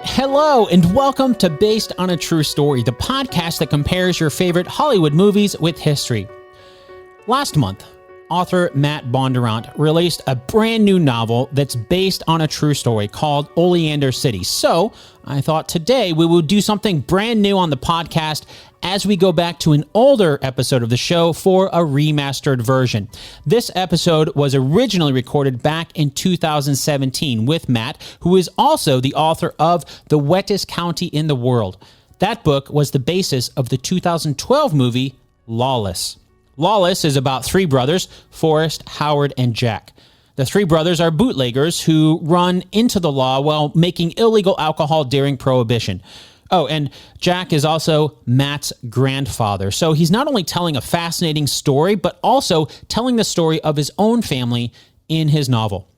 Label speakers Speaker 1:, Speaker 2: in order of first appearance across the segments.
Speaker 1: Hello, and welcome to Based on a True Story, the podcast that compares your favorite Hollywood movies with history. Last month, author Matt Bondurant released a brand new novel that's based on a true story called Oleander City. So, I thought today we would do something brand new on the podcast as we go back to an older episode of the show for a remastered version. This episode was originally recorded back in 2017 with Matt, who is also the author of The Wettest County in the World. That book was the basis of the 2012 movie Lawless. Lawless is about three brothers, Forrest, Howard, and Jack. The three brothers are bootleggers who run into the law while making illegal alcohol during Prohibition. Oh, and Jack is also Matt's grandfather. So he's not only telling a fascinating story, but also telling the story of his own family in his novel.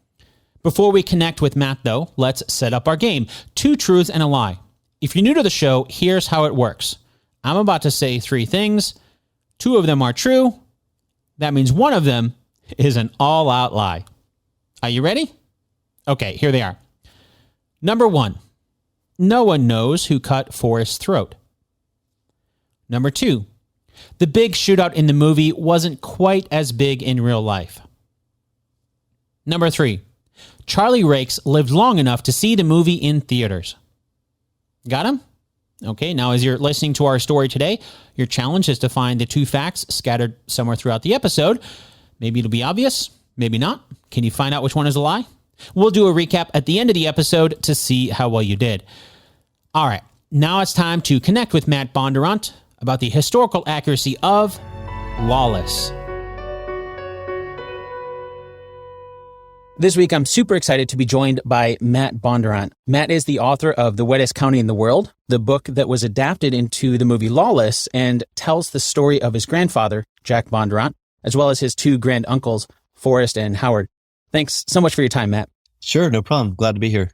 Speaker 1: Before we connect with Matt, though, let's set up our game. 2 truths and a lie. If you're new to the show, here's how it works. I'm about to say 3 things. 2 of them are true. That means one of them is an all-out lie. Are you ready? Okay, here they are. Number 1. No one knows who cut Forrest's throat. Number 2. The big shootout in the movie wasn't quite as big in real life. Number 3. Charlie Rakes lived long enough to see the movie in theaters. Got him? Okay, now as you're listening to our story today, your challenge is to find the 2 facts scattered somewhere throughout the episode. Maybe it'll be obvious, maybe not. Can you find out which one is a lie? We'll do a recap at the end of the episode to see how well you did. All right, now it's time to connect with Matt Bondurant about the historical accuracy of Lawless. This week, I'm super excited to be joined by Matt Bondurant. Matt is the author of The Wettest County in the World, the book that was adapted into the movie Lawless and tells the story of his grandfather, Jack Bondurant, as well as his 2 granduncles, Forrest and Howard. Thanks so much for your time, Matt.
Speaker 2: Sure, no problem. Glad to be here.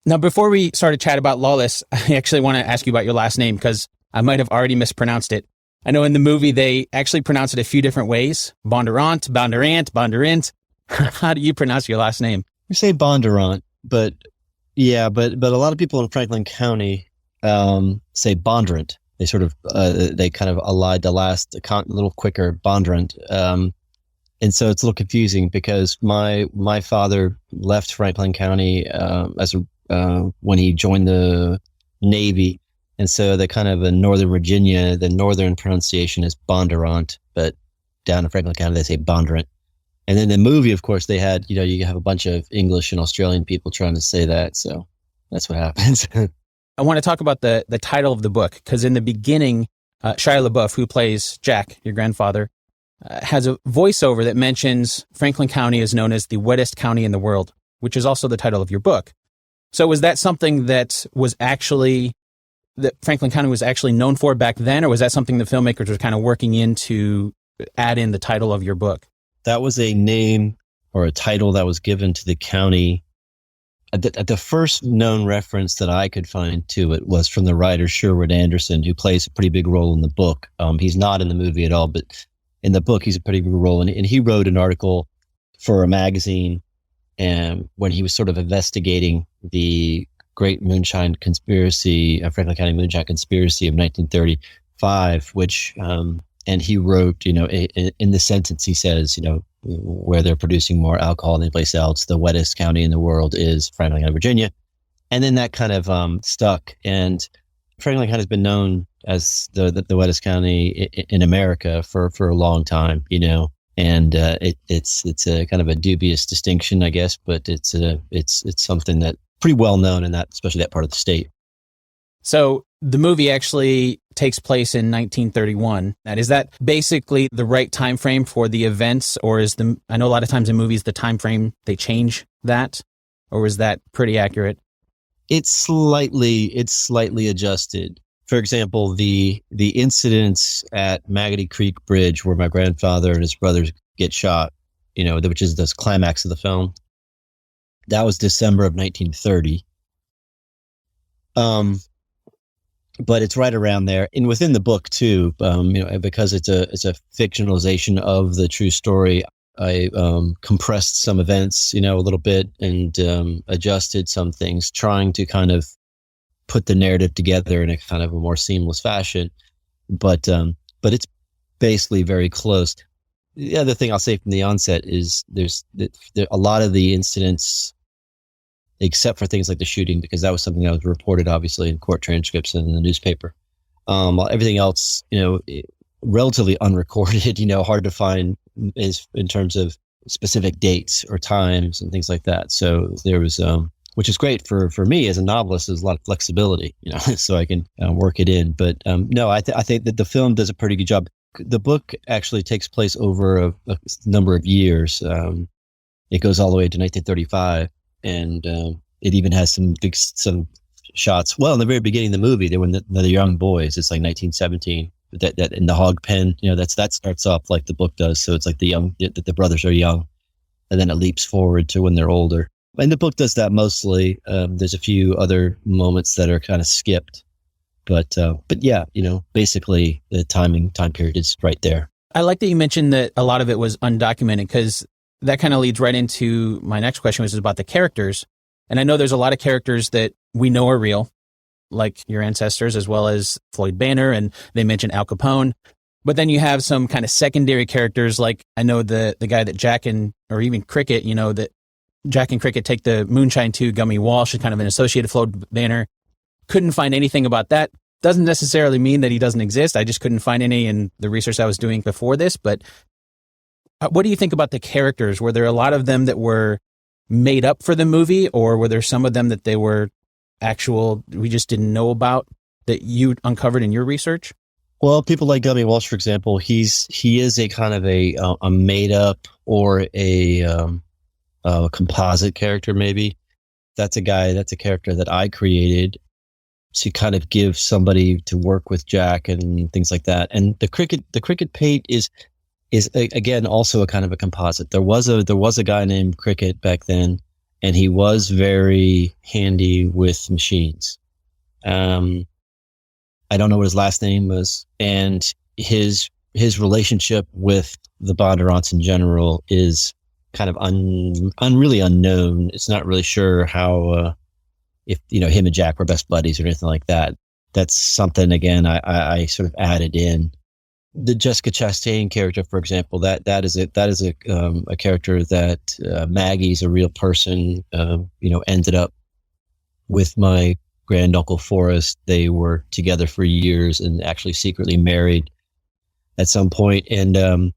Speaker 1: Now, before we start to chat about Lawless, I actually want to ask you about your last name because I might have already mispronounced it. I know in the movie they actually pronounce it a few different ways. Bondurant, Bondurant. How do you pronounce your last name?
Speaker 2: We say Bondurant, but a lot of people in Franklin County say Bondurant. They sort of they kind of allied the last a little quicker Bondurant, and so it's a little confusing because my father left Franklin County when he joined the Navy, and so the kind of in Northern Virginia, the northern pronunciation is Bondurant, but down in Franklin County they say Bondurant. And then the movie, of course, they had, you have a bunch of English and Australian people trying to say that. So that's what happens.
Speaker 1: I want to talk about the title of the book, because in the beginning, Shia LaBeouf, who plays Jack, your grandfather, has a voiceover that mentions Franklin County is known as the wettest county in the world, which is also the title of your book. So was that something that Franklin County was actually known for back then, or was that something the filmmakers were kind of working in to add in the title of your book?
Speaker 2: That was a name or a title that was given to the county. The first known reference that I could find to it was from the writer Sherwood Anderson, who plays a pretty big role in the book. He's not in the movie at all, but in the book, he's a pretty big role. And he wrote an article for a magazine when he was sort of investigating the great Moonshine conspiracy, Franklin County Moonshine conspiracy of 1935, which... and he wrote, in the sentence he says, where they're producing more alcohol than any place else, the wettest county in the world is Franklin County, Virginia. And then that kind of stuck. And Franklin County has been known as the wettest county in America for a long time, and it's a kind of a dubious distinction, I guess, but it's something that pretty well known in that, especially that part of the state.
Speaker 1: So the movie actually takes place in 1931. Is that basically the right time frame for the events, or I know a lot of times in movies the time frame they change that, or is that pretty accurate?
Speaker 2: It's slightly adjusted. For example, the incidents at Maggoty Creek Bridge where my grandfather and his brothers get shot, which is the climax of the film. That was December of 1930. But it's right around there, and within the book too. Because it's a fictionalization of the true story. I compressed some events, a little bit, and adjusted some things, trying to kind of put the narrative together in a kind of a more seamless fashion. But it's basically very close. The other thing I'll say from the onset is there's a lot of the incidents, except for things like the shooting, because that was something that was reported obviously in court transcripts and in the newspaper. Everything else, relatively unrecorded, hard to find is in terms of specific dates or times and things like that. So there was, which is great for me as a novelist, there's a lot of flexibility, so I can work it in. But no, I think that the film does a pretty good job. The book actually takes place over a number of years. It goes all the way to 1935, and it even has some shots. Well, in the very beginning of the movie, they were the young boys. It's like 1917. That in the hog pen, that starts off like the book does. So it's like the brothers are young, and then it leaps forward to when they're older. And the book does that mostly. There's a few other moments that are kind of skipped. But yeah, basically the time period is right there.
Speaker 1: I like that you mentioned that a lot of it was undocumented, because that kind of leads right into my next question, which is about the characters. And I know there's a lot of characters that we know are real, like your ancestors, as well as Floyd Banner, and they mentioned Al Capone. But then you have some kind of secondary characters, like I know the guy that Jack or even Cricket, that Jack and Cricket take the Moonshine to, Gummy Walsh is kind of an associated Floyd Banner. Couldn't find anything about that. Doesn't necessarily mean that he doesn't exist. I just couldn't find any in the research I was doing before this. But what do you think about the characters? Were there a lot of them that were made up for the movie, or were there some of them that they were actual, we just didn't know about, that you uncovered in your research?
Speaker 2: Well, people like Gummy Walsh, for example, he is a kind of a made up or a composite character, maybe. That's a character that I created to kind of give somebody to work with Jack and things like that. And the Cricket Pate is again also a kind of a composite. There was a guy named Cricket back then, and he was very handy with machines. I don't know what his last name was, and his relationship with the Bondurants in general is kind of really unknown. It's not really sure how if him and Jack were best buddies or anything like that. That's something, again, I sort of added in. The Jessica Chastain character, for example, that is a character that Maggie's a real person. Ended up with my granduncle Forrest. They were together for years and actually secretly married at some point. And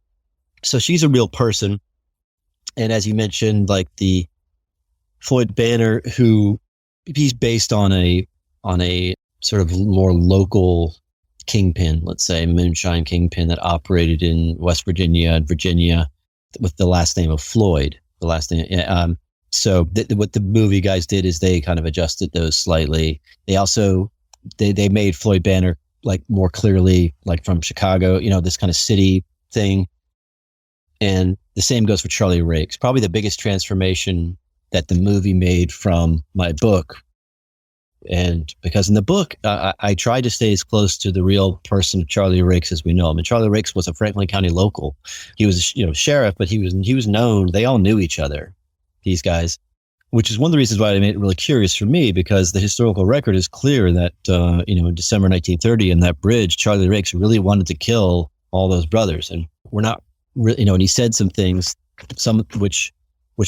Speaker 2: so she's a real person. And as you mentioned, like the Floyd Banner, who he's based on a sort of more local kingpin, let's say Moonshine kingpin that operated in West Virginia and Virginia with the last name of Floyd. So what the movie guys did is they kind of adjusted those slightly. They also they made Floyd Banner like more clearly like from Chicago, this kind of city thing. And the same goes for Charlie Rakes. Probably the biggest transformation that the movie made from my book. And because in the book, I tried to stay as close to the real person of Charlie Rakes as we know him. And Charlie Rakes was a Franklin County local. He was, sheriff, but he was known. They all knew each other, these guys, which is one of the reasons why I made it really curious for me, because the historical record is clear that, in December 1930 in that bridge, Charlie Rakes really wanted to kill all those brothers. And we're not really, and he said some things, some which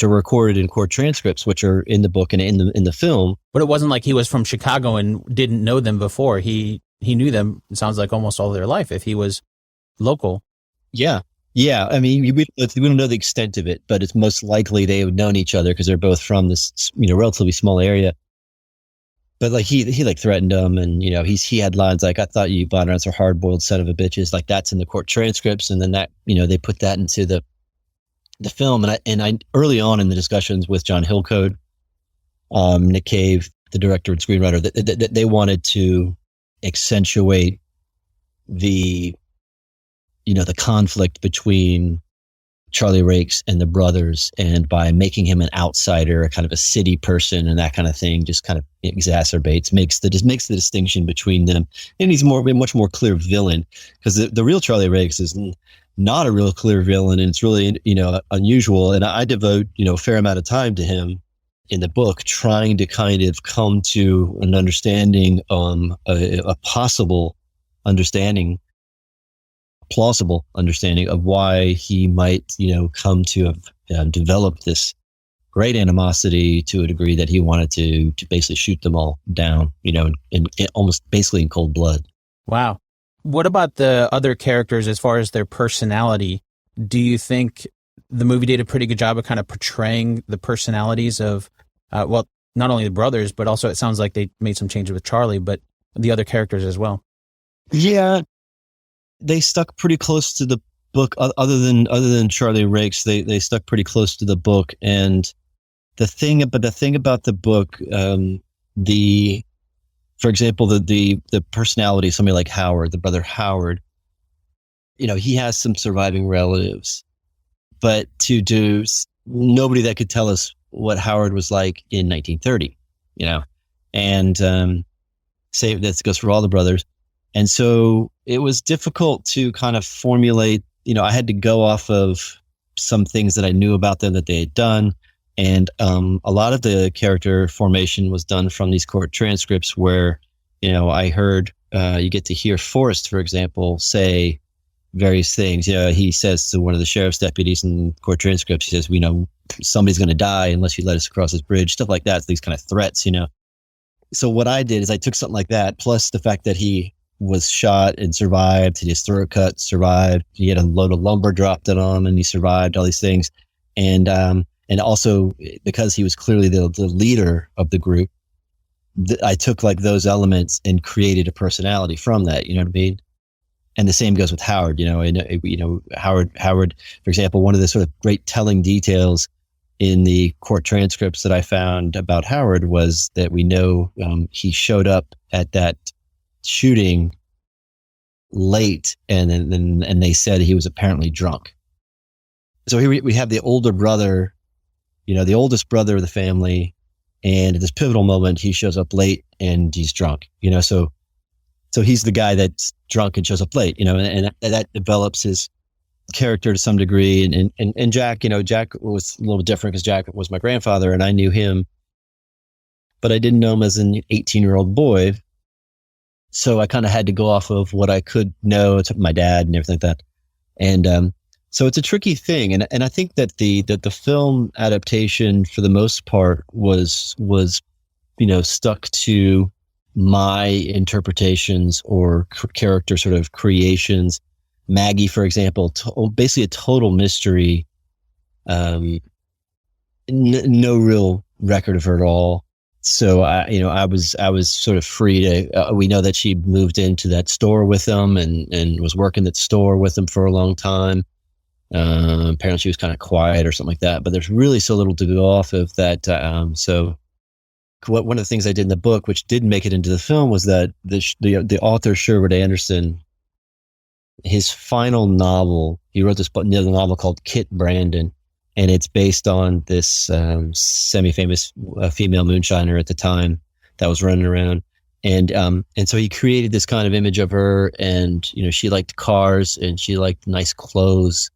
Speaker 2: are recorded in court transcripts, which are in the book and in the film. But
Speaker 1: it wasn't like he was from Chicago and didn't know them before. He knew them, it sounds like, almost all their life if he was local.
Speaker 2: Yeah. I mean, we don't know the extent of it, but it's most likely they have known each other because they're both from this, relatively small area. But like he threatened them, and he had lines like, "I thought you Bondurants are hard-boiled son of a bitches." Like that's in the court transcripts, and then that they put that into the film. And I early on in the discussions with John Hillcoat, Nick Cave, the director and screenwriter, that they wanted to accentuate the conflict between Charlie Rakes and the brothers, and by making him an outsider, a kind of a city person and that kind of thing, just kind of makes the distinction between them. And he's much more clear villain, because the real Charlie Rakes is not a real clear villain, and it's really, unusual. And I devote, a fair amount of time to him in the book, trying to kind of come to an understanding, a possible understanding, plausible understanding of why he might, come to have developed this great animosity to a degree that he wanted to basically shoot them all down, in almost basically in cold blood.
Speaker 1: Wow. What about the other characters as far as their personality? Do you think the movie did a pretty good job of kind of portraying the personalities of, not only the brothers, but also it sounds like they made some changes with Charlie, but the other characters as well? Yeah.
Speaker 2: They stuck pretty close to the book, other than Charlie Rakes. They stuck pretty close to the book. And the thing about the book, for example, the personality of somebody like Howard, the brother Howard, he has some surviving relatives, but nobody that could tell us what Howard was like in 1930, and say that goes for all the brothers. And so it was difficult to kind of formulate, I had to go off of some things that I knew about them that they had done. And a lot of the character formation was done from these court transcripts where, I heard, you get to hear Forrest, for example, say various things. He says to one of the sheriff's deputies in court transcripts, he says, somebody's going to die unless you let us across this bridge, stuff like that. So these kind of threats, So what I did is I took something like that, plus the fact that he was shot and survived, his throat cut, survived. He had a load of lumber dropped on him and he survived, all these things. And also because he was clearly the leader of the group, I took like those elements and created a personality from that, you know what I mean? And the same goes with Howard, Howard, for example, one of the sort of great telling details in the court transcripts that I found about Howard was that we know he showed up at that shooting late and they said he was apparently drunk. So here we have the older brother, the oldest brother of the family, and at this pivotal moment, he shows up late and he's drunk, so he's the guy that's drunk and shows up late, and that develops his character to some degree. And Jack, Jack was a little different because Jack was my grandfather and I knew him, but I didn't know him as an 18-year-old boy. So I kind of had to go off of what I could know, my dad and everything like that. And, so it's a tricky thing. And I think that the film adaptation for the most part was, stuck to my interpretations or character sort of creations. Maggie, for example, basically a total mystery. No real record of her at all. So I was sort of free to. We know that she moved into that store with them and was working that store with them for a long time. Apparently, she was kind of quiet or something like that. But there's really so little to go off of that. So, one of the things I did in the book, which didn't make it into the film, was that the author Sherwood Anderson, his final novel, he wrote this novel called Kit Brandon. And it's based on this semi-famous female moonshiner at the time that was running around. And so he created this kind of image of her, and, she liked cars and she liked nice clothes.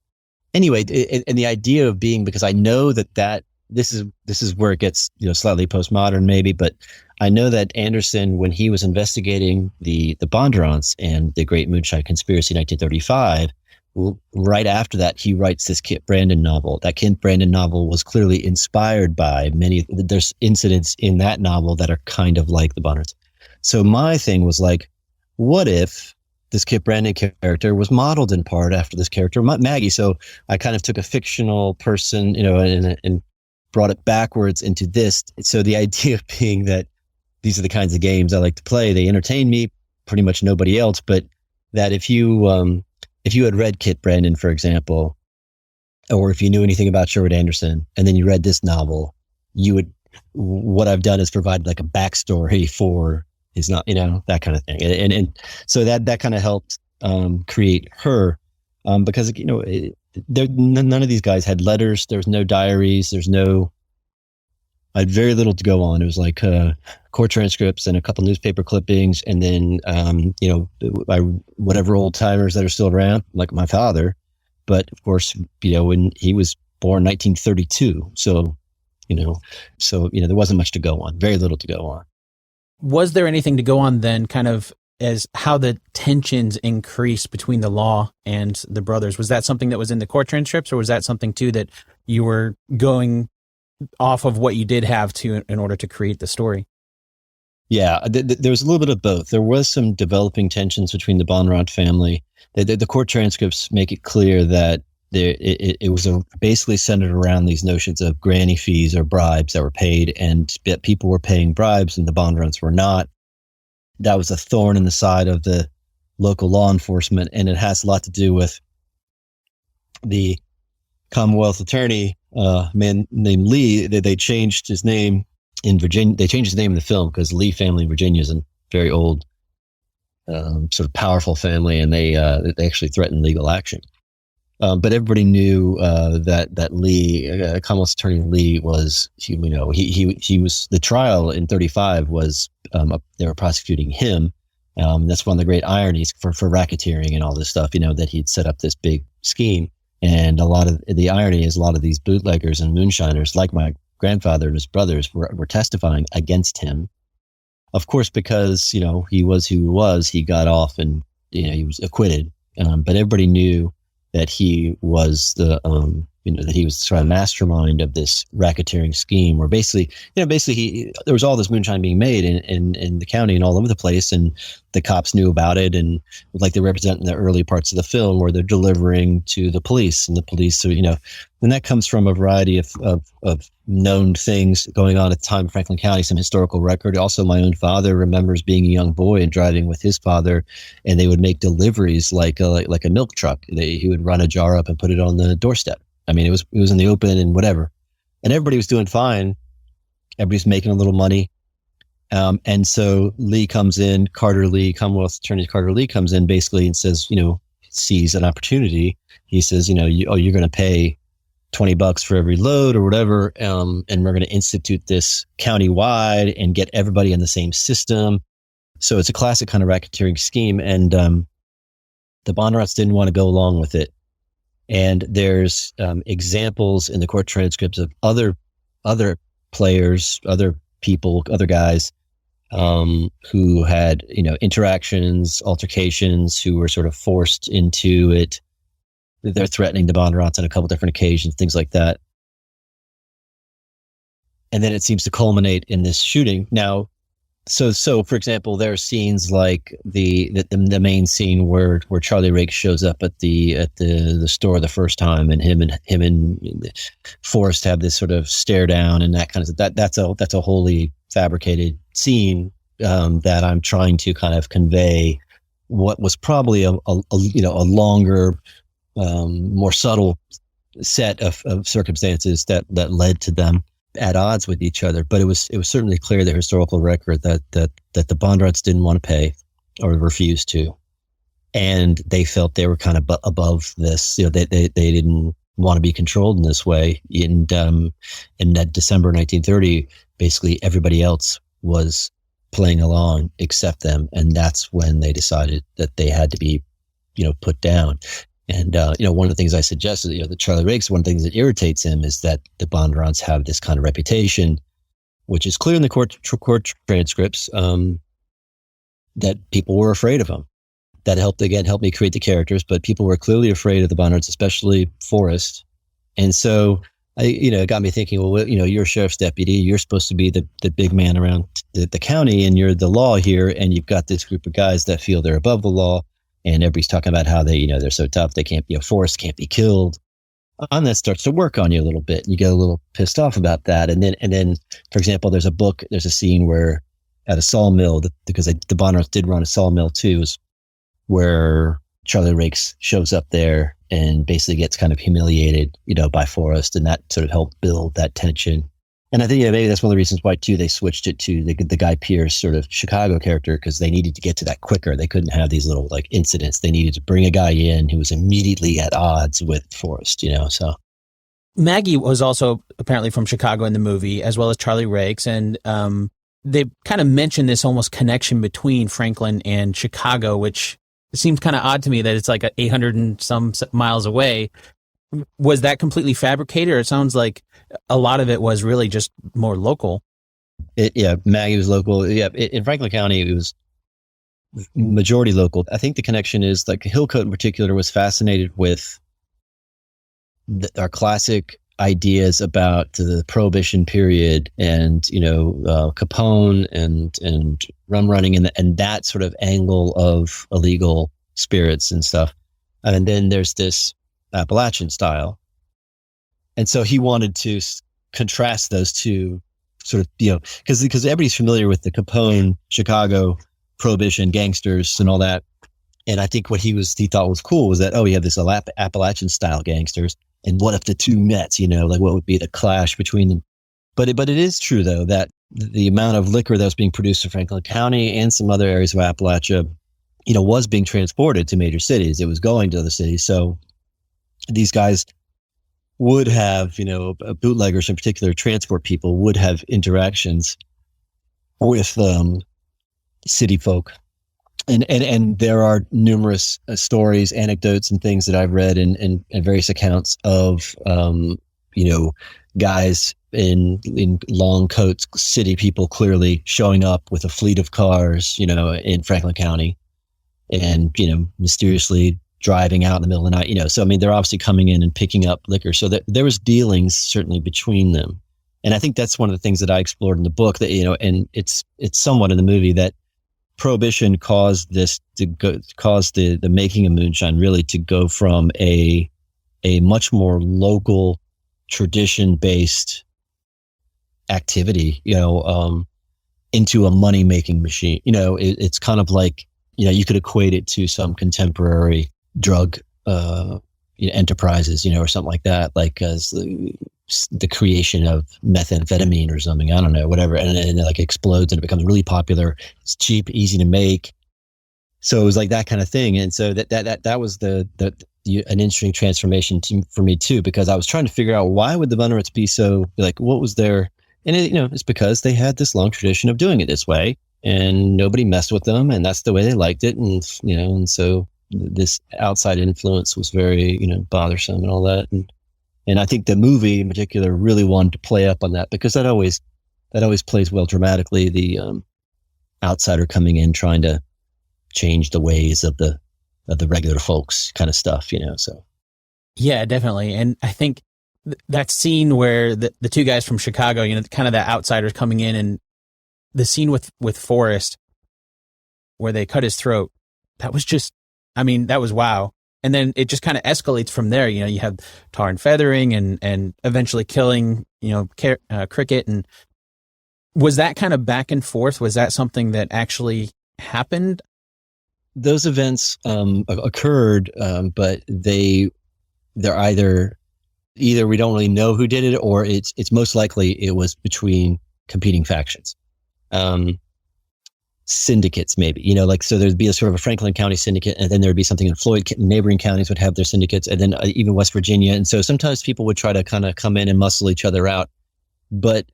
Speaker 2: Anyway, and the idea of being, because I know that this is where it gets, slightly postmodern maybe, but I know that Anderson, when he was investigating the Bondurants and the Great Moonshine Conspiracy in 1935, right after that, he writes this Kit Brandon novel. That Kit Brandon novel was clearly inspired by there's incidents in that novel that are kind of like the Bondurants. So my thing was like, what if this Kit Brandon character was modeled in part after this character, Maggie? So I kind of took a fictional person, and brought it backwards into this. So the idea being that these are the kinds of games I like to play. They entertain me, pretty much nobody else. But that if you had read Kit Brandon, for example, or if you knew anything about Sherwood Anderson, and then you read this novel, what I've done is provide like a backstory for his, not, that kind of thing. And so that kind of helped create her, because, none of these guys had letters. There was no diaries. I had very little to go on. It was like court transcripts and a couple newspaper clippings, and then whatever old timers that are still around, like my father, but of course, when he was born 1932. So, there wasn't much to go on, very little to go on.
Speaker 1: Was there anything to go on then, kind of as how the tensions increased between the law and the brothers? Was that something that was in the court transcripts, or was that something too that you were going off of what you did have to in order to create the story?
Speaker 2: Yeah, there was a little bit of both. There was some developing tensions between the Bondurant family. The court transcripts make it clear that it was basically centered around these notions of granny fees or bribes that were paid, and that people were paying bribes and the Bondurants were not. That was a thorn in the side of the local law enforcement, and it has a lot to do with the Commonwealth attorney, man named Lee. They changed his name in Virginia. They changed his name in the film because Lee family in Virginia is a very old, sort of powerful family, and they actually threatened legal action. But everybody knew that Lee, Commonwealth Attorney Lee, was he was, the trial in 1935 was they were prosecuting him. That's one of the great ironies for racketeering and all this stuff. That he'd set up this big scheme, and a lot of the irony is a lot of these bootleggers and moonshiners, like my grandfather and his brothers, were testifying against him. Of course, because he was who he was, he got off and he was acquitted. But everybody knew that he was that he was sort of mastermind of this racketeering scheme, where basically there was all this moonshine being made in the county and all over the place, and the cops knew about it, and like they represent in the early parts of the film where they're delivering to the police, and the police, so, and that comes from a variety of known things going on at the time in Franklin County, some historical record. Also, my own father remembers being a young boy and driving with his father, and they would make deliveries like a milk truck. He would run a jar up and put it on the doorstep. I mean, it was in the open and whatever, and everybody was doing fine. Everybody's making a little money, and so Lee comes in. Commonwealth Attorney Carter Lee comes in basically and says, sees an opportunity. He says, you're going to pay $20 for every load or whatever, and we're going to institute this countywide and get everybody in the same system. So it's a classic kind of racketeering scheme, and the Bondurants didn't want to go along with it. And there's examples in the court transcripts of other players, other people, other guys who had interactions, altercations, who were sort of forced into it. They're threatening the Bondurants on a couple different occasions, things like that. And then it seems to culminate in this shooting. Now, so for example, there are scenes like the main scene where Charlie Rake shows up at the store the first time, and him and Forrest have this sort of stare down and that kind of stuff. That's a wholly fabricated scene that I'm trying to kind of convey what was probably a longer, more subtle set of circumstances that led to them at odds with each other. But it was certainly clear, the historical record, that the Bondurants didn't want to pay or refused to, and they felt they were kind of above this. They didn't want to be controlled in this way. In that December 1930, basically everybody else was playing along except them, and that's when they decided that they had to be put down. And, one of the things I suggested, that Charlie Rake's, one of the things that irritates him is that the Bondurants have this kind of reputation, which is clear in the court transcripts, that people were afraid of him. That helped me create the characters, but people were clearly afraid of the Bondurants, especially Forrest. And so, it got me thinking, well, you're a sheriff's deputy, you're supposed to be the big man around the county, and you're the law here, and you've got this group of guys that feel they're above the law. And everybody's talking about how they, they're so tough, they can't be, Forrest can't be killed. And that starts to work on you a little bit, and you get a little pissed off about that. And then, for example, there's a scene where at a sawmill, because the Bondurants did run a sawmill too, where Charlie Rakes shows up there and basically gets kind of humiliated, by Forrest, and that sort of helped build that tension. And I think maybe that's one of the reasons why too they switched it to the Guy Pearce sort of Chicago character, because they needed to get to that quicker. They couldn't have these little incidents. They needed to bring a guy in who was immediately at odds with Forrest. So
Speaker 1: Maggie was also apparently from Chicago in the movie, as well as Charlie Rakes, and they kind of mentioned this almost connection between Franklin and Chicago, which it seems kind of odd to me that it's like 800 and some miles away. Was that completely fabricated, or it sounds like a lot of it was really just more local?
Speaker 2: Maggie was local. In Franklin County, it was majority local. I think the connection is like Hillcoat in particular was fascinated with our classic ideas about the Prohibition period and, Capone and rum running and that sort of angle of illegal spirits and stuff. And then there's this Appalachian style. And so he wanted to contrast those two sort of, because everybody's familiar with the Capone, Chicago, Prohibition, gangsters and all that. And I think what he thought was cool was that, we have this Appalachian style gangsters. And what if the two met, like what would be the clash between them? But it is true, though, that the amount of liquor that was being produced in Franklin County and some other areas of Appalachia, was being transported to major cities. It was going to other cities. So these guys would have, bootleggers in particular, transport people would have interactions with city folk. And there are numerous stories, anecdotes, and things that I've read in various accounts of, guys in long coats, city people clearly showing up with a fleet of cars, in Franklin County and, mysteriously driving out in the middle of the night, So, I mean, they're obviously coming in and picking up liquor. So there was dealings certainly between them. And I think that's one of the things that I explored in the book that, and it's somewhat in the movie that Prohibition caused the making of Moonshine really to go from a much more local, tradition-based activity, into a money-making machine. It's kind of like, you could equate it to some contemporary drug enterprises, or something like that, like as the creation of methamphetamine or something, I don't know, whatever. And it like explodes and it becomes really popular. It's cheap, easy to make. So it was like that kind of thing. And so that was an interesting transformation for me too, because I was trying to figure out why would the Bondurants be so like, what was their, and it's because they had this long tradition of doing it this way and nobody messed with them. And that's the way they liked it. And, and so this outside influence was very, bothersome and all that. And I think the movie in particular really wanted to play up on that because that always plays well dramatically. The outsider coming in trying to change the ways of the regular folks kind of stuff, So
Speaker 1: yeah, definitely. And I think that scene where the two guys from Chicago, kind of the outsiders coming in, and the scene with Forrest where they cut his throat, that was just, that was wow. And then it just kind of escalates from there. You have tar and feathering and eventually killing, Cricket. And was that kind of back and forth? Was that something that actually happened?
Speaker 2: Those events occurred, but they're either we don't really know who did it, or it's most likely it was between competing factions. Syndicates, maybe, so there'd be a sort of a Franklin County syndicate, and then there'd be something in Floyd. Neighboring counties would have their syndicates, and then even West Virginia. And so sometimes people would try to kind of come in and muscle each other out. But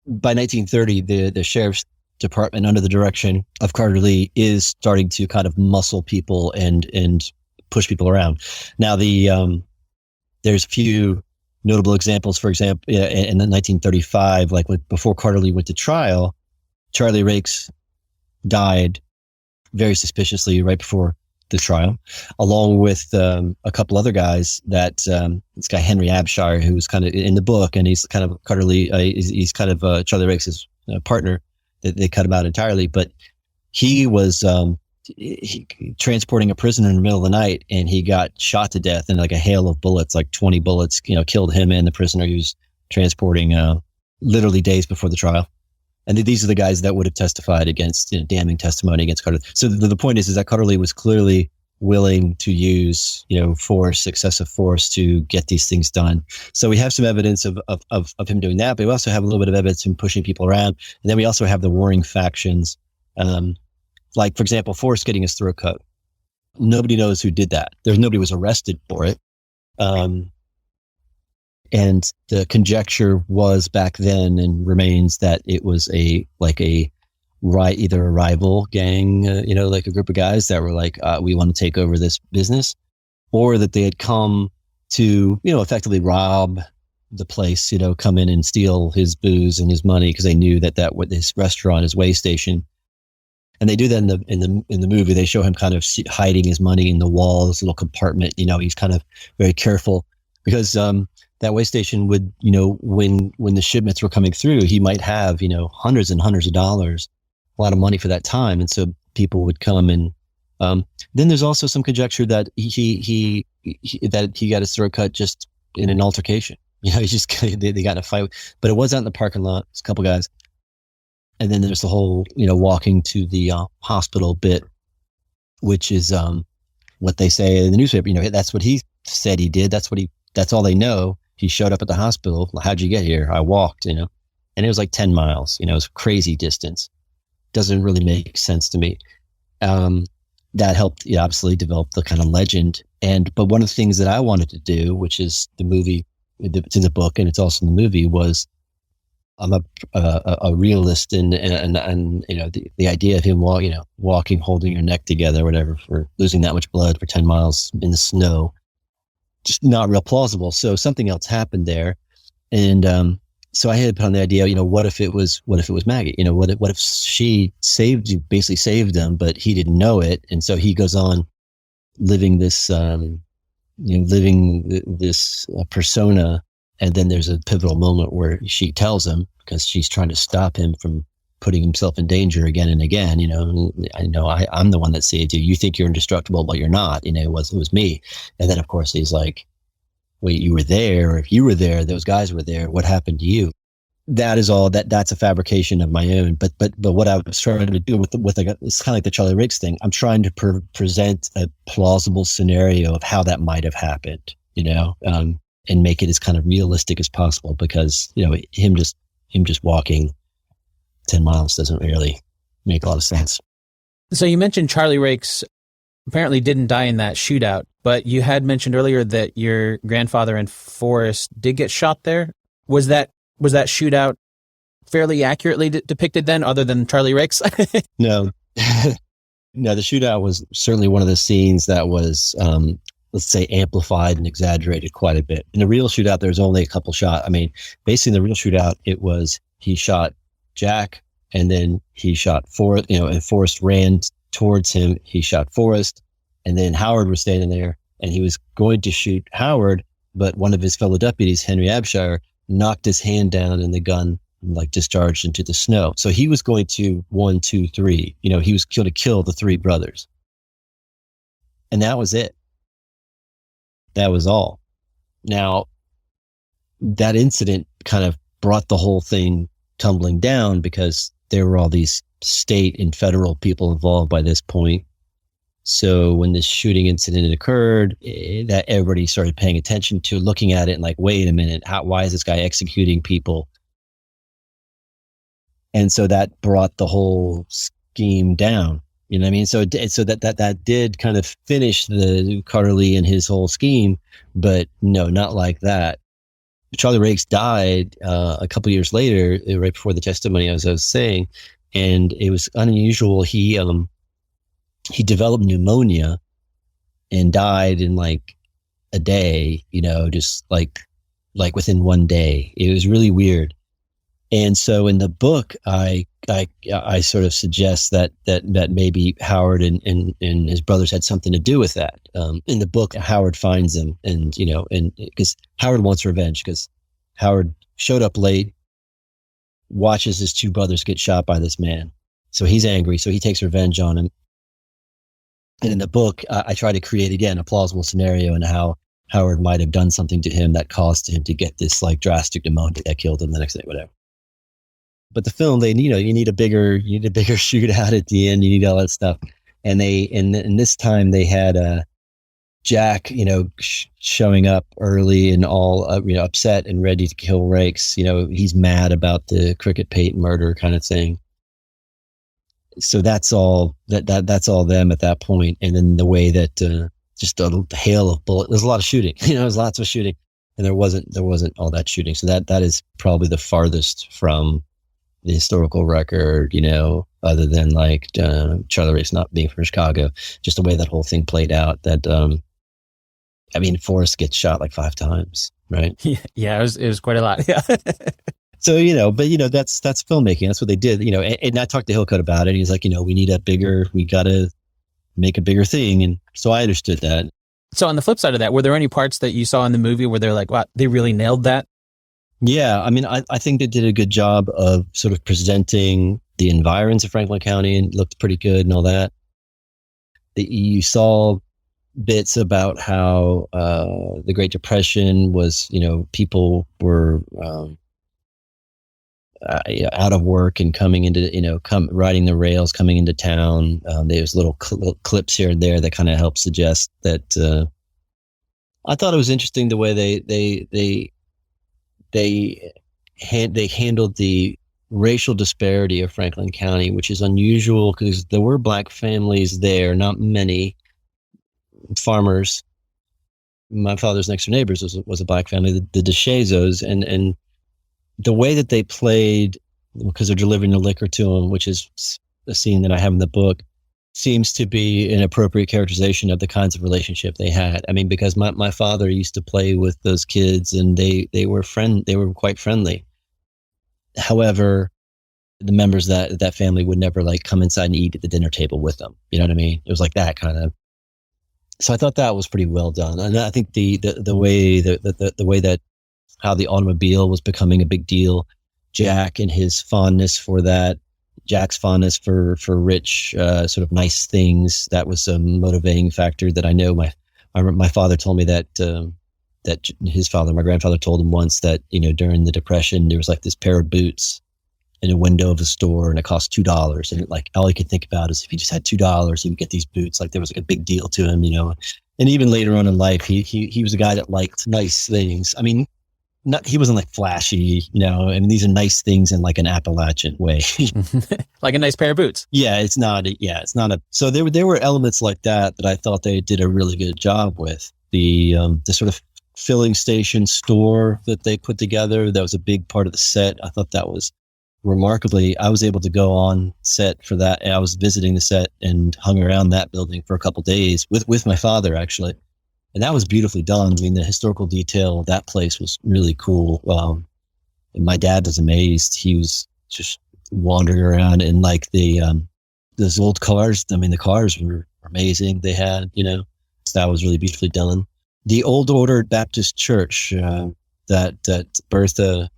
Speaker 2: by 1930, the sheriff's department, under the direction of Carter Lee, is starting to kind of muscle people and push people around. Now, there's a few notable examples. For example, in 1935, like before Carter Lee went to trial, Charlie Rakes died very suspiciously right before the trial, along with a couple other guys. That this guy Henry Abshire, who was kind of in the book, and he's kind of Carter Lee. He's kind of Charlie Rakes' partner. They cut him out entirely, but he was transporting a prisoner in the middle of the night, and he got shot to death in like a hail of bullets, like 20 bullets, killed him and the prisoner he was transporting literally days before the trial. And these are the guys that would have testified against, damning testimony against Carter. So the point is that Carter Lee was clearly willing to use, force, excessive force to get these things done. So we have some evidence of him doing that, but we also have a little bit of evidence of him pushing people around. And then we also have the warring factions. Like, for example, Forrest getting his throat cut. Nobody knows who did that. Nobody was arrested for it. And the conjecture was back then, and remains, that it was a either a rival gang, like a group of guys that were like, we want to take over this business, or that they had come to, effectively rob the place, come in and steal his booze and his money, because they knew that this restaurant, his way station. And they do that in the movie. They show him kind of hiding his money in the wall, this little compartment. He's kind of very careful, because that way station would, when the shipments were coming through, he might have, hundreds and hundreds of dollars, a lot of money for that time. And so people would come, and then there's also some conjecture that he got his throat cut just in an altercation. They got in a fight, but it was out in the parking lot. It's a couple guys. And then there's the whole, walking to the hospital bit, which is what they say in the newspaper. That's what he said he did. That's all they know. He showed up at the hospital. How'd you get here? I walked, and it was like 10 miles. It was a crazy distance. Doesn't really make sense to me. That helped, obviously, develop the kind of legend. But one of the things that I wanted to do, which is the movie, it's in the book and it's also in the movie, was I'm a realist, and the idea of him walking, holding your neck together, whatever, for losing that much blood for 10 miles in the snow, just not real plausible. So something else happened there, and so I had put on the idea, what if it was Maggie? What if she basically saved him, but he didn't know it, and so he goes on living this persona. And then there's a pivotal moment where she tells him, because she's trying to stop him from putting himself in danger again and again. I know I'm the one that saved you. You think you're indestructible, but you're not. It was me. And then, of course, he's like, wait, you were there. Or if you were there, those guys were there. What happened to you? That is all. That's a fabrication of my own. But what I was trying to do it's kind of like the Charlie Riggs thing. I'm trying to present a plausible scenario of how that might have happened. And make it as kind of realistic as possible, because him just walking 10 miles doesn't really make a lot of sense.
Speaker 1: So you mentioned Charlie Rakes apparently didn't die in that shootout, but you had mentioned earlier that your grandfather and Forrest did get shot there. Was that shootout fairly accurately depicted then, other than Charlie Rakes?
Speaker 2: No. No, the shootout was certainly one of the scenes that was let's say amplified and exaggerated quite a bit. In the real shootout, there's only a couple shots. I mean, basically in the real shootout, it was he shot Jack, and then he shot Forrest, and Forrest ran towards him. He shot Forrest, and then Howard was standing there, and he was going to shoot Howard, but one of his fellow deputies, Henry Abshire, knocked his hand down, and the gun discharged into the snow. So he was going to 1, 2, 3. He was going to kill the three brothers, and that was it. That was all. Now, that incident kind of brought the whole thing tumbling down, because there were all these state and federal people involved by this point. So when this shooting incident occurred, that everybody started paying attention to, looking at it and like, wait a minute, why is this guy executing people? And so that brought the whole scheme down. You know what I mean? So that did kind of finish the Carterly and his whole scheme, but no, not like that. Charlie Rakes died a couple years later, right before the testimony, as I was saying, and it was unusual. He developed pneumonia and died in like a day. Just like within one day. It was really weird. And so in the book, I sort of suggest that maybe Howard and his brothers had something to do with that. In the book, Howard finds him, and because Howard wants revenge, because Howard showed up late, watches his two brothers get shot by this man, so he's angry, so he takes revenge on him. And in the book, I try to create again a plausible scenario and how Howard might have done something to him that caused him to get this drastic pneumonia that killed him the next day, whatever. But the film, you need a bigger shootout at the end. You need all that stuff. And this time they had Jack, showing up early and all, upset and ready to kill Rakes. He's mad about the Cricket Pate murder kind of thing. So that's all that's all them at that point. And then the way that just a hail of bullets. There's a lot of shooting. There's lots of shooting, and there wasn't all that shooting. So that is probably the farthest from the historical record, other than like Charlie Race not being from Chicago, just the way that whole thing played out. That Forrest gets shot like 5 times, right?
Speaker 1: Yeah, it was quite a lot. Yeah.
Speaker 2: So, that's filmmaking. That's what they did, and I talked to Hillcoat about it. He's like, we got to make a bigger thing. And so I understood that.
Speaker 1: So on the flip side of that, were there any parts that you saw in the movie where they're like, wow, they really nailed that?
Speaker 2: Yeah. I think they did a good job of sort of presenting the environs of Franklin County, and looked pretty good and all that. You saw bits about how the Great Depression was, people were out of work and coming into, riding the rails, coming into town. There's little clips here and there that kind of help suggest that. I thought it was interesting the way they handled the racial disparity of Franklin County, which is unusual because there were black families there, not many. Farmers. My father's next door neighbors was a black family, the DeShazos, and the way that they played, because they're delivering the liquor to them, which is a scene that I have in the book, seems to be an appropriate characterization of the kinds of relationship they had. Because my father used to play with those kids, and they were quite friendly. However, the members of that family would never like come inside and eat at the dinner table with them. You know what I mean? It was like that kind of. So I thought that was pretty well done, and I think the way that how the automobile was becoming a big deal, Jack and his fondness for that, Jack's fondness for rich, sort of nice things, that was a motivating factor that I know. My father told me that my grandfather told him once that during the Depression there was like this pair of boots in a window of a store, and it cost $2. And like all he could think about is if he just had $2, he would get these boots. Like there was like a big deal to him, And even later on in life, he was a guy that liked nice things. He wasn't like flashy, these are nice things in like an Appalachian way.
Speaker 1: Like a nice pair of boots.
Speaker 2: Yeah, it's not a. So there were elements like that I thought they did a really good job with. The sort of filling station store that they put together, that was a big part of the set. I thought that was remarkably, I was able to go on set for that. I was visiting the set and hung around that building for a couple of days with my father, actually. And that was beautifully done. The historical detail of that place was really cool. And my dad was amazed. He was just wandering around in like those old cars. The cars were amazing. They had, so that was really beautifully done. The Old Order Baptist Church, that Bertha,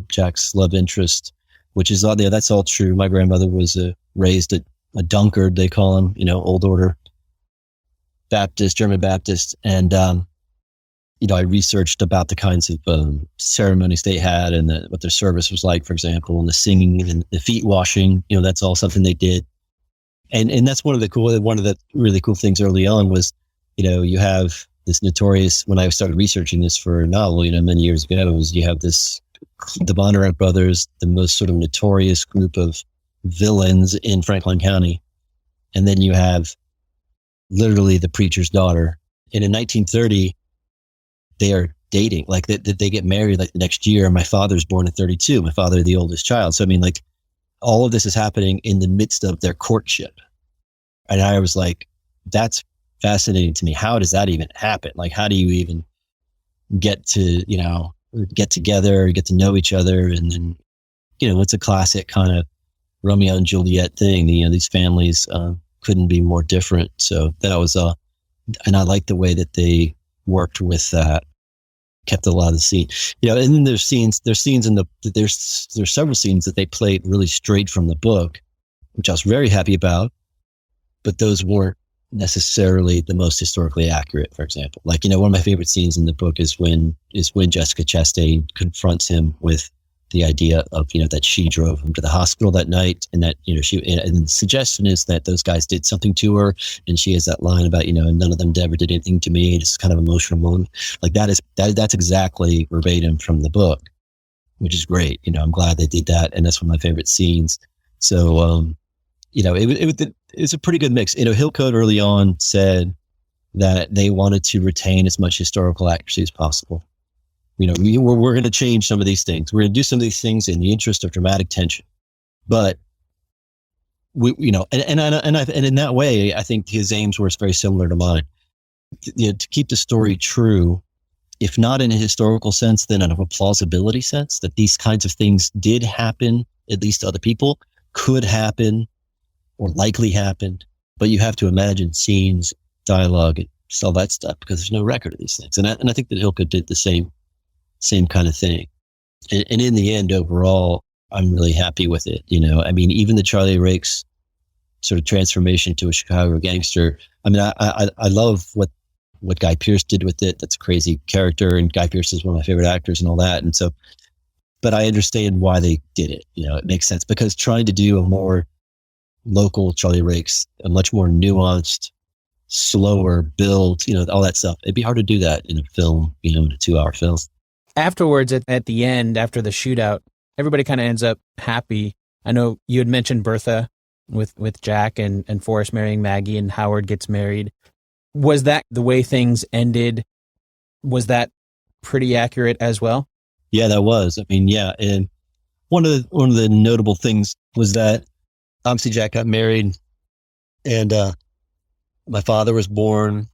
Speaker 2: Jack's love interest, which is out there. That's all true. My grandmother was raised at a Dunkard, they call him, Old Order Baptist, German Baptist. And, I researched about the kinds of ceremonies they had and what their service was like, for example, and the singing and the feet washing. That's all something they did. And that's one of the really cool things early on was, you have this notorious, when I started researching this for a novel, many years ago, was you have the Bondurant brothers, the most sort of notorious group of villains in Franklin County. And then you have literally the preacher's daughter. And in 1930, they are dating, like they get married like the next year. My father's born in 32, my father, the oldest child. So, like all of this is happening in the midst of their courtship. And I was like, that's fascinating to me. How does that even happen? Like, how do you even get to, get together, get to know each other? And then, it's a classic kind of Romeo and Juliet thing. These families couldn't be more different. So that was, and I like the way that they worked with that, kept a lot of the scene, and then there's scenes there's several scenes that they played really straight from the book, which I was very happy about, but those weren't necessarily the most historically accurate. For example, like, one of my favorite scenes in the book is when Jessica Chastain confronts him with the idea of, that she drove him to the hospital that night, and that, and the suggestion is that those guys did something to her. And she has that line about, none of them ever did anything to me. It's kind of emotional moment. Like that's exactly verbatim from the book, which is great. I'm glad they did that. And that's one of my favorite scenes. So, it's a pretty good mix. Hillcoat early on said that they wanted to retain as much historical accuracy as possible. we're going to change some of these things. We're going to do some of these things in the interest of dramatic tension. But and in that way, I think his aims were very similar to mine. To keep the story true, if not in a historical sense, then in a plausibility sense, that these kinds of things did happen, at least to other people, could happen, or likely happened. But you have to imagine scenes, dialogue, and all that stuff, because there's no record of these things. And I think that Hilke did the same kind of thing. And in the end, overall, I'm really happy with it. I mean, even the Charlie Rakes sort of transformation to a Chicago gangster. I mean, I love what Guy Pearce did with it. That's a crazy character, and Guy Pearce is one of my favorite actors and all that. And so, but I understand why they did it. It makes sense, because trying to do a more local Charlie Rakes, a much more nuanced, slower build, all that stuff, it'd be hard to do that in a film, in a 2-hour film.
Speaker 1: Afterwards, at the end, after the shootout, everybody kind of ends up happy. I know you had mentioned Bertha with Jack and Forrest marrying Maggie, and Howard gets married. Was that the way things ended? Was that pretty accurate as well?
Speaker 2: Yeah, that was. I mean, yeah. And one of the notable things was that obviously Jack got married, and my father was born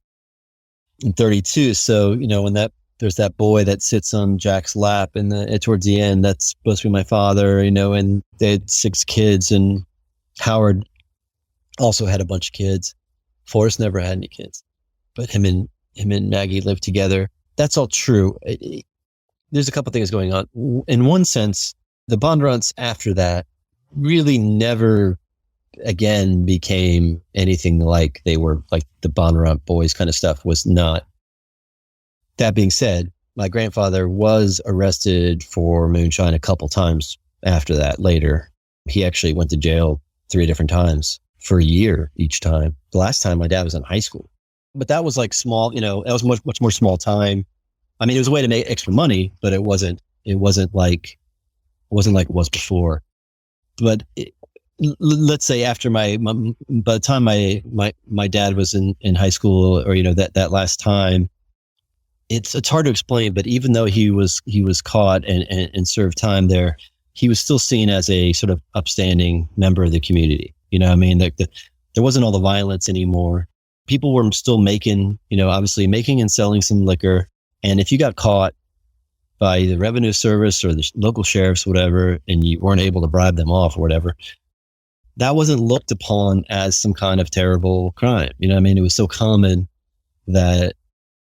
Speaker 2: in 1932. So, when there's that boy that sits on Jack's lap, and towards the end, that's supposed to be my father, and they had 6 kids, and Howard also had a bunch of kids. Forrest never had any kids, but him and Maggie lived together. That's all true. There's a couple things going on. In one sense, the Bondurants after that really never again became anything like they were, like the Bondurant boys kind of stuff was not. That being said, my grandfather was arrested for Moonshine a couple times after that later. He actually went to jail 3 different times for a year each time. The last time my dad was in high school. But that was like small, that was much more small time. I mean, it was a way to make extra money, but it wasn't like it was before. But let's say after by the time my dad was in high school, or that last time, it's hard to explain. But even though he was caught and served time there, he was still seen as a sort of upstanding member of the community. I mean, there wasn't all the violence anymore. People were still making and selling some liquor. And if you got caught by the revenue service or the local sheriffs, whatever, and you weren't able to bribe them off or whatever, that wasn't looked upon as some kind of terrible crime. I mean, it was so common that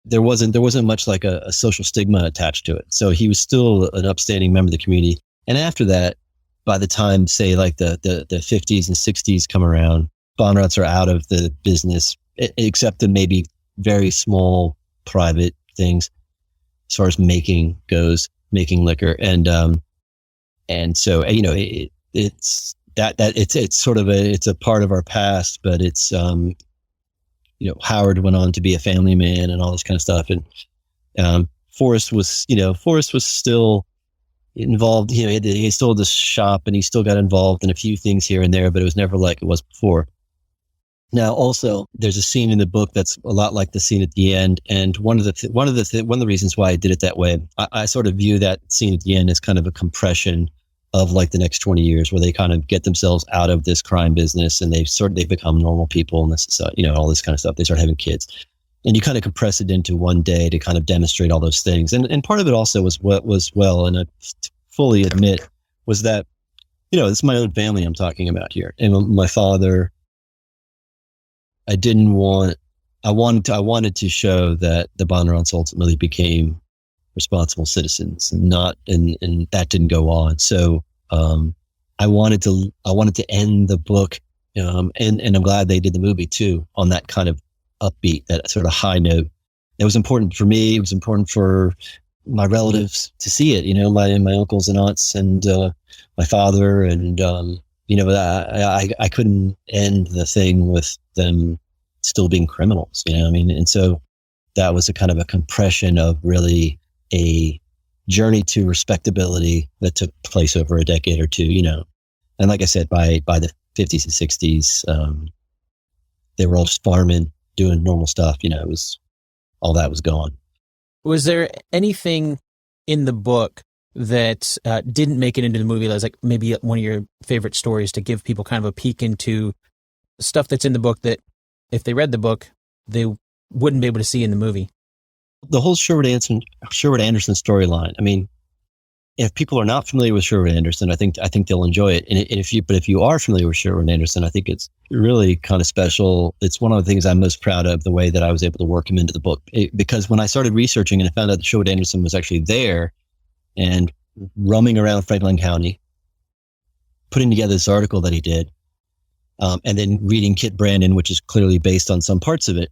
Speaker 2: there wasn't much like a social stigma attached to it. So he was still an upstanding member of the community. And after that, by the time, say, like the 50s and 60s come around, Bondurants are out of the business, except in maybe very small private things as far as making liquor. And so, it's sort of it's a part of our past, but it's, Howard went on to be a family man and all this kind of stuff. And Forrest was still involved. He still had this shop, and he still got involved in a few things here and there, but it was never like it was before. Now, also, there's a scene in the book that's a lot like the scene at the end, and one of the reasons why I did it that way, I sort of view that scene at the end as kind of a compression of like the next 20 years, where they kind of get themselves out of this crime business, and they become normal people, and this, all this kind of stuff. They start having kids, and you kind of compress it into one day to kind of demonstrate all those things. And part of it also was what was, well, and I fully admit, was that, it's my own family I'm talking about here. And my father, I wanted to show that the Bondurants ultimately became responsible citizens, and that didn't go on. So, I wanted to end the book, and I'm glad they did the movie too, on that kind of upbeat, that sort of high note. It was important for me. It was important for my relatives to see it, my uncles and aunts and, my father. And, I couldn't end the thing with them still being criminals, and so that was a kind of a compression of really a journey to respectability that took place over a decade or two, and like I said, by the 50s and 60s, they were all just farming, doing normal stuff. It was, all that was gone.
Speaker 1: Was there anything in the book that didn't make it into the movie? That's like maybe one of your favorite stories to give people kind of a peek into stuff that's in the book that if they read the book, they wouldn't be able to see in the movie.
Speaker 2: The whole Sherwood Anderson storyline. I mean, if people are not familiar with Sherwood Anderson, I think they'll enjoy it. And if you are familiar with Sherwood Anderson, I think it's really kind of special. It's one of the things I'm most proud of, the way that I was able to work him into the book. Because when I started researching and I found out that Sherwood Anderson was actually there and roaming around Franklin County, putting together this article that he did, and then reading Kit Brandon, which is clearly based on some parts of it.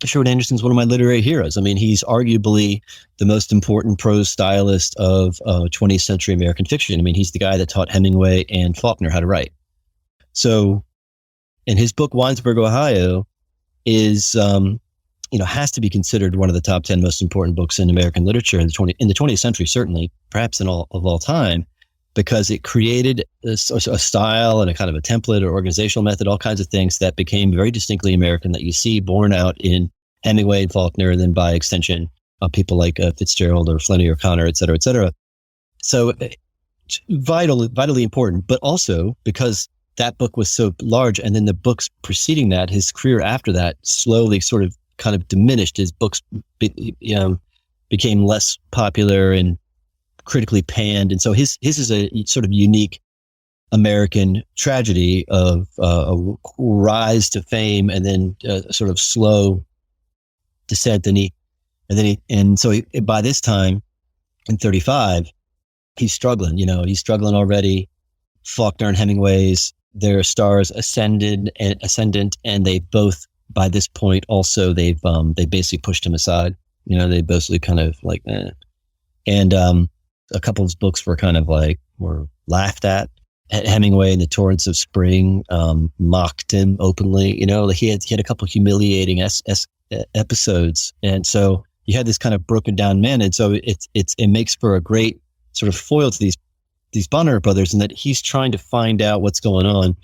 Speaker 2: Sherwood Anderson's one of my literary heroes. I mean, he's arguably the most important prose stylist of 20th century American fiction. I mean, he's the guy that taught Hemingway and Faulkner how to write. So, and his book, Winesburg, Ohio, is, has to be considered one of the top 10 most important books in American literature in the 20th century, certainly, perhaps of all time, because it created a style and a kind of a template or organizational method, all kinds of things that became very distinctly American that you see borne out in Hemingway and Faulkner, and then by extension, people like Fitzgerald or Flannery O'Connor, et cetera, et cetera. So vitally important, but also because that book was so large, and then the books preceding that, his career after that slowly sort of kind of diminished. His books became less popular and critically panned. And so his is a sort of unique American tragedy of a rise to fame and then a sort of slow descent. And so by this time in 35, he's struggling, he's struggling already. Faulkner and Hemingway's, their stars ascendant, and they both, by this point also, they basically pushed him aside. They basically kind of like, And a couple of his books were kind of like, were laughed at. Hemingway in The Torrents of Spring mocked him openly. He had a couple of humiliating episodes. And so you had this kind of broken down man. And so it makes for a great sort of foil to these Bondurant brothers, in that he's trying to find out what's going on.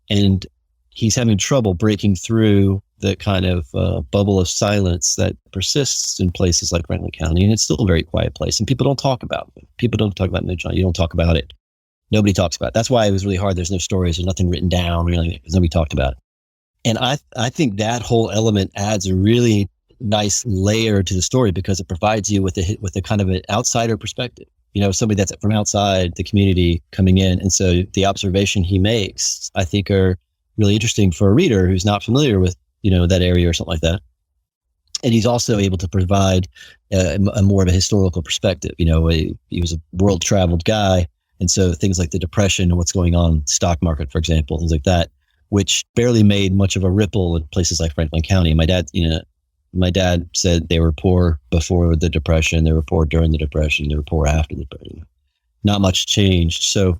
Speaker 2: And he's having trouble breaking through the kind of bubble of silence that persists in places like Franklin County. And it's still a very quiet place. And people don't talk about it. People don't talk about Moonshine. You don't talk about it. Nobody talks about it. That's why it was really hard. There's no stories. There's nothing written down, really, because nobody talked about it. And I think that whole element adds a really nice layer to the story, because it provides you with a kind of an outsider perspective. Somebody that's from outside the community coming in. And so the observation he makes, I think, are really interesting for a reader who's not familiar with, that area or something like that. And he's also able to provide a more of a historical perspective. He was a world-traveled guy. And so things like the Depression and what's going on in the stock market, for example, things like that, which barely made much of a ripple in places like Franklin County. My dad said they were poor before the Depression, they were poor during the Depression, they were poor after the Depression. Not much changed. So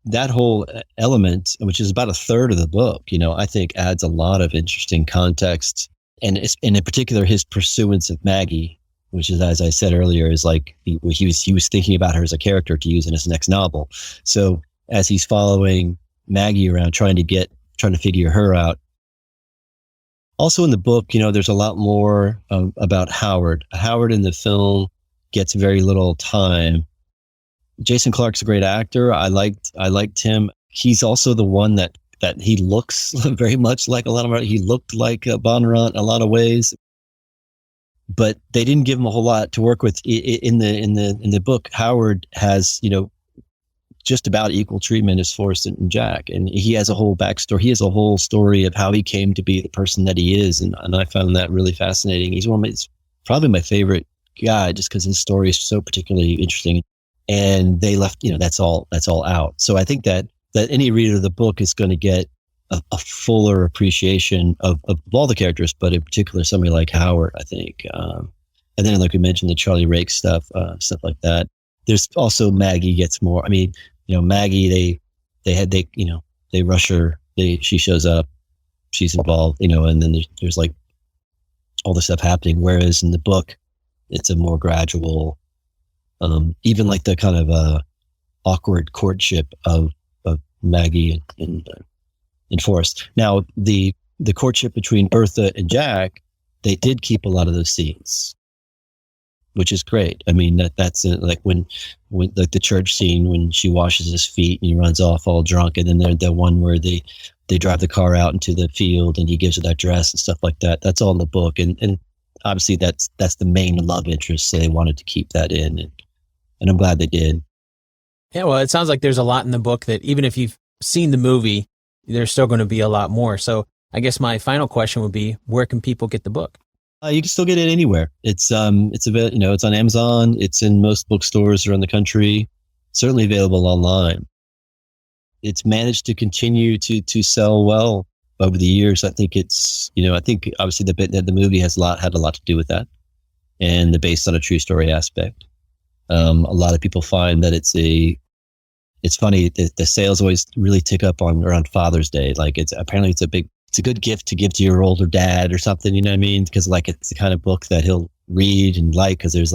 Speaker 2: that whole element, which is about a third of the book, I think adds a lot of interesting context. And in particular, his pursuance of Maggie, which is, as I said earlier, is like he was thinking about her as a character to use in his next novel. So as he's following Maggie around, trying to figure her out. Also in the book, there's a lot more about Howard. Howard in the film gets very little time. Jason Clarke's a great actor. I liked him. He's also the one that he looks very much like he looked like Bondurant in a lot of ways. But they didn't give him a whole lot to work with in the book. Howard has, just about equal treatment as Forrest and Jack. And he has a whole backstory. He has a whole story of how he came to be the person that he is. And I found that really fascinating. He's probably my favorite guy, just because his story is so particularly interesting. And they left, that's all out. So I think that any reader of the book is going to get a fuller appreciation of all the characters, but in particular, somebody like Howard, I think. And then, like we mentioned, the Charlie Rake stuff like that. There's also Maggie gets more. I mean, Maggie, they rush her. She shows up, she's involved, and then there's like all this stuff happening. Whereas in the book, it's a more gradual, even like the kind of awkward courtship of Maggie and Forrest. Now, the courtship between Bertha and Jack, they did keep a lot of those scenes. which is great. I mean, that's like when like the church scene when she washes his feet and he runs off all drunk, and then the one where they drive the car out into the field and he gives her that dress and stuff like that. That's all in the book, and obviously that's the main love interest, so they wanted to keep that in, and I'm glad they did.
Speaker 1: Yeah, well, it sounds like there's a lot in the book that even if you've seen the movie, there's still going to be a lot more. So I guess my final question would be, where can people get the book?
Speaker 2: You can still get it anywhere. It's available, it's on Amazon. It's in most bookstores around the country. Certainly available online. It's managed to continue to sell well over the years. I think obviously the movie had a lot to do with that, and the based on a true story aspect. A lot of people find that it's funny that the sales always really tick up around Father's Day. Like it's a good gift to give to your older dad or something, you know what I mean? Because like it's the kind of book that he'll read and like, because there's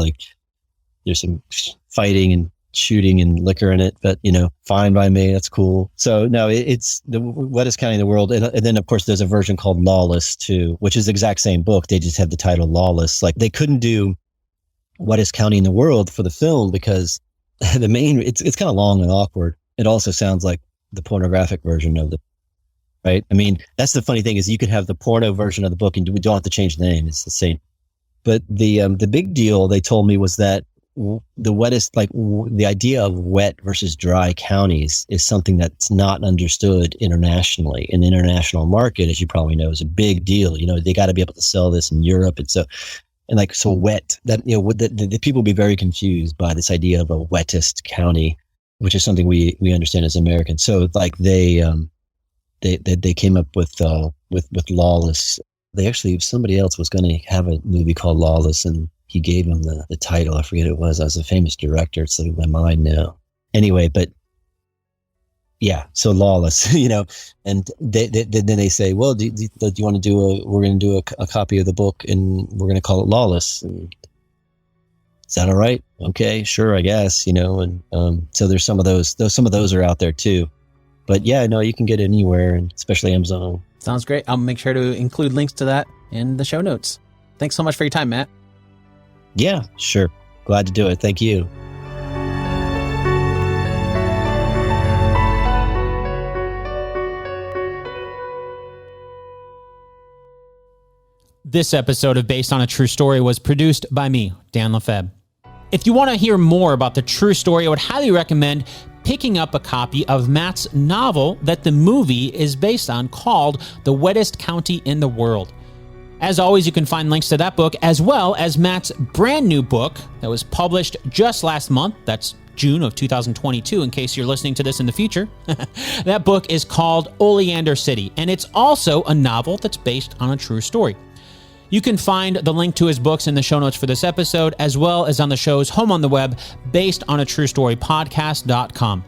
Speaker 2: some fighting and shooting and liquor in it, but fine by me, that's cool. So no, it's the Wettest County in the world, and then of course there's a version called Lawless too, which is the exact same book. They just have the title Lawless. Like they couldn't do Wettest County in the world for the film because it's kind of long and awkward. It also sounds like the pornographic version of the. Right. I mean, that's the funny thing is you could have the porno version of the book and we don't have to change the name. It's the same. But the big deal they told me was that the wettest, the idea of wet versus dry counties is something that's not understood internationally. In the international market, as you probably know, is a big deal. They got to be able to sell this in Europe. And so wet, that, the people will be very confused by this idea of a wettest county, which is something we understand as Americans. So like they came up with Lawless. Somebody else was going to have a movie called Lawless, and he gave him the title. I forget who it was. I was a famous director. It's in my mind now. Anyway, but yeah, so Lawless, and then they say, well, do you want to we're going to do a copy of the book and we're going to call it Lawless. And is that all right? Okay, sure, I guess, and so there's some of those are out there too. But yeah, no, you can get it anywhere, and especially Amazon.
Speaker 1: Sounds great. I'll make sure to include links to that in the show notes. Thanks so much for your time, Matt.
Speaker 2: Yeah, sure. Glad to do it. Thank you.
Speaker 1: This episode of Based on a True Story was produced by me, Dan Lefebvre. If you want to hear more about the true story, I would highly recommend picking up a copy of Matt's novel that the movie is based on, called The Wettest County in the World. As always, you can find links to that book, as well as Matt's brand new book that was published just last month. That's June of 2022, in case you're listening to this in the future. That book is called Oleander City, and it's also a novel that's based on a true story. You can find the link to his books in the show notes for this episode, as well as on the show's home on the web, basedonatruestorypodcast.com.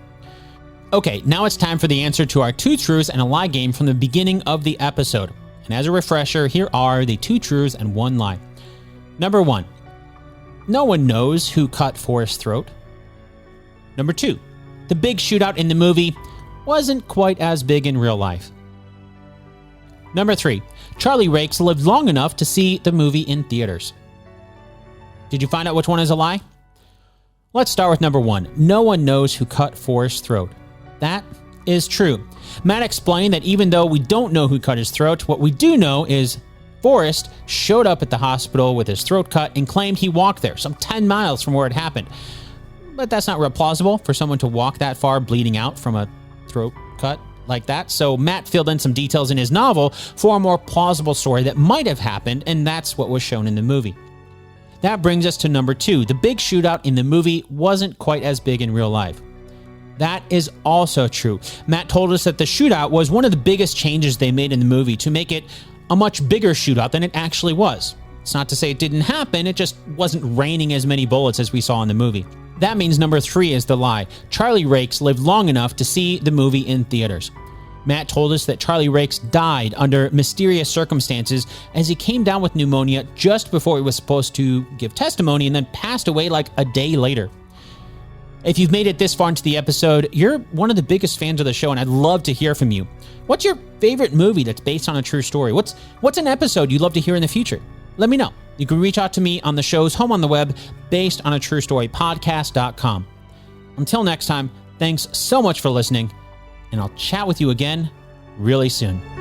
Speaker 1: Okay, now it's time for the answer to our 2 truths and a lie game from the beginning of the episode. And as a refresher, here are the 2 truths and 1 lie. Number 1, no one knows who cut Forrest's throat. Number 2, the big shootout in the movie wasn't quite as big in real life. Number 3, Charlie Rakes lived long enough to see the movie in theaters. Did you find out which one is a lie? Let's start with number 1. No one knows who cut Forrest's throat. That is true. Matt explained that even though we don't know who cut his throat, what we do know is Forrest showed up at the hospital with his throat cut and claimed he walked there, some 10 miles from where it happened. But that's not real plausible for someone to walk that far bleeding out from a throat cut like that. So Matt filled in some details in his novel for a more plausible story that might have happened, and that's what was shown in the movie. That brings us to number 2. The big shootout in the movie wasn't quite as big in real life. That is also true. Matt told us that the shootout was one of the biggest changes they made in the movie to make it a much bigger shootout than it actually was. It's not to say it didn't happen, it just wasn't raining as many bullets as we saw in the movie. That means number 3 is the lie. Charlie Rakes lived long enough to see the movie in theaters. Matt told us that Charlie Rakes died under mysterious circumstances as he came down with pneumonia just before he was supposed to give testimony, and then passed away like a day later. If you've made it this far into the episode, you're one of the biggest fans of the show, and I'd love to hear from you. What's your favorite movie that's based on a true story? What's an episode you'd love to hear in the future? Let me know. You can reach out to me on the show's home on the web, basedonatruestorypodcast.com. Until next time, thanks so much for listening, and I'll chat with you again really soon.